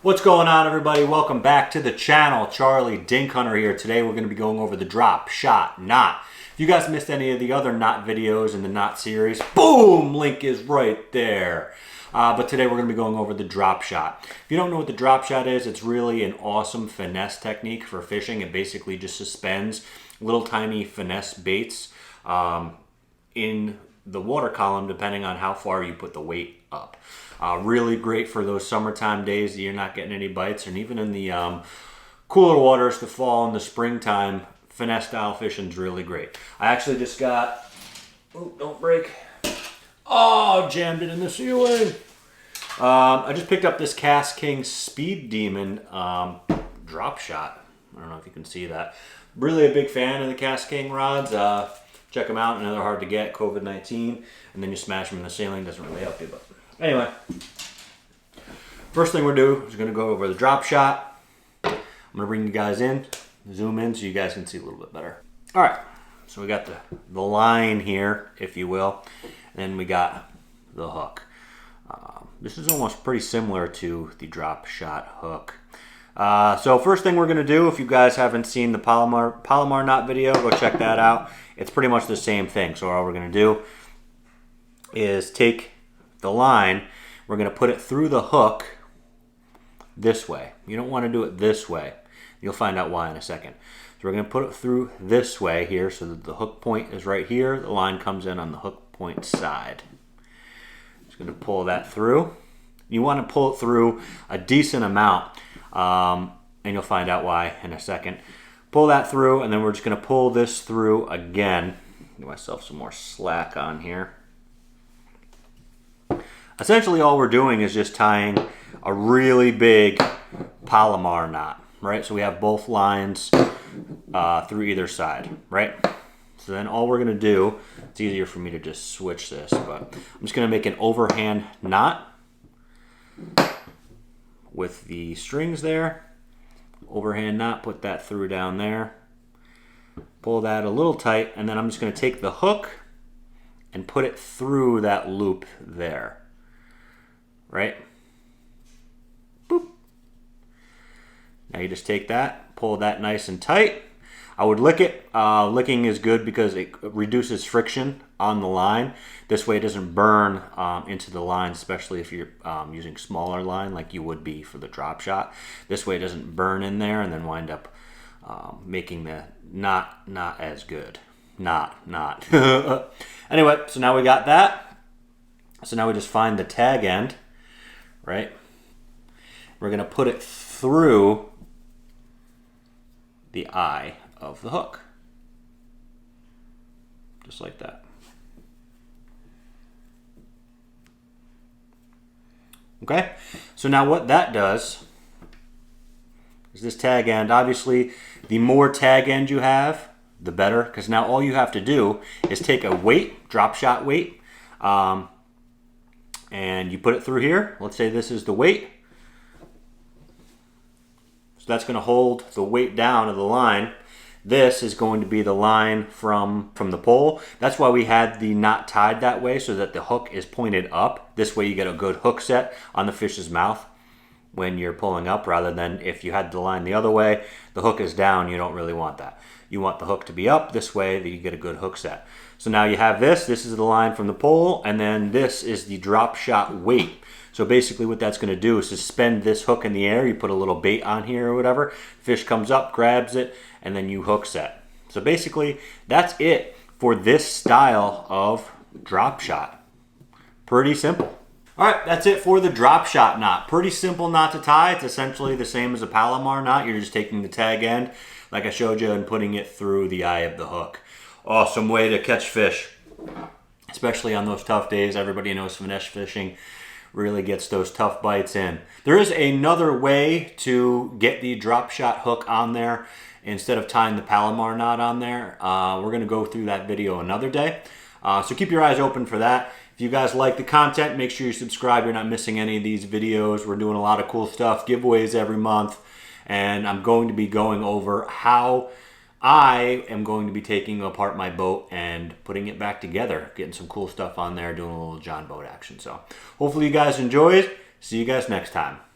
What's going on, everybody? Welcome back to the channel. Charlie Dink Hunter here. Today we're going to be going over the Dropshot Knot. If you guys missed any of the other knot videos in the knot series, boom, link is right there. But today we're going to be going over the drop shot. If you don't know what the drop shot is, it's really an awesome finesse technique for fishing. It basically just suspends little tiny finesse baits in the water column depending on how far you put the weight up. Really great for those summertime days that you're not getting any bites, and even in the cooler waters, the fall and the springtime, finesse style fishing is really great. I actually just got, oh, don't break. Oh, jammed it in the ceiling. I just picked up this Cast King Speed Demon drop shot. I don't know if you can see that. Really a big fan of the Cast King rods. Check them out. I know they're hard to get, COVID-19, and then you smash them in the ceiling. Doesn't really help you, but anyway. First thing we're going to do is going to go over the drop shot. I'm going to bring you guys in, zoom in so you guys can see a little bit better. All right, so we got the line here, if you will, and then we got the hook. This is almost pretty similar to the drop shot hook. So first thing we're going to do, if you guys haven't seen the Palomar knot video, go check that out. It's pretty much the same thing. So all we're going to do is take the line, we're going to put it through the hook this way. You don't want to do it this way. You'll find out why in a second. So we're going to put it through this way here so that the hook point is right here. The line comes in on the hook point side. Just going to pull that through. You want to pull it through a decent amount, and you'll find out why in a second. Pull that through, and then we're just going to pull this through again. Give myself some more slack on here. Essentially all we're doing is just tying a really big Palomar knot, right? So we have both lines through either side, right? So then all we're going to do, it's easier for me to just switch this, but I'm just going to make an overhand knot with the strings there. Overhand knot, put that through down there. Pull that a little tight, and then I'm just going to take the hook and put it through that loop there. Right? Boop. Now you just take that, pull that nice and tight. I would lick it. Licking is good because it reduces friction on the line. This way it doesn't burn into the line, especially if you're using smaller line like you would be for the drop shot. This way it doesn't burn in there and then wind up making the knot not as good. Not. Anyway, so now we got that. So now we just find the tag end, right? We're going to put it through the eye of the hook. Just like that. Okay, so now what that does is this tag end, obviously the more tag end you have, the better, because now all you have to do is take a weight, drop shot weight, and you put it through here. Let's say this is the weight. So that's going to hold the weight down of the line. This is going to be the line from the pole. That's why we had the knot tied that way, so that the hook is pointed up. This way you get a good hook set on the fish's mouth when you're pulling up, rather than if you had the line the other way, the hook is down. You don't really want that. You want the hook to be up this way that you get a good hook set. So now you have this. This is the line from the pole, and then this is the drop shot weight. So basically what that's going to do is suspend this hook in the air. You put a little bait on here or whatever. Fish comes up, grabs it, and then you hook set. So basically that's it for this style of drop shot. Pretty simple. All right, that's it for the drop shot knot. Pretty simple knot to tie. It's essentially the same as a Palomar knot. You're just taking the tag end, like I showed you, and putting it through the eye of the hook. Awesome way to catch fish, especially on those tough days. Everybody knows finesse fishing really gets those tough bites in. There is another way to get the drop shot hook on there instead of tying the Palomar knot on there. We're going to go through that video another day. So keep your eyes open for that. If you guys like the content, make sure you subscribe. You're not missing any of these videos. We're doing a lot of cool stuff, giveaways every month, and I'm going to be going over how I am going to be taking apart my boat and putting it back together, getting some cool stuff on there, doing a little John boat action. So hopefully you guys enjoyed. See you guys next time.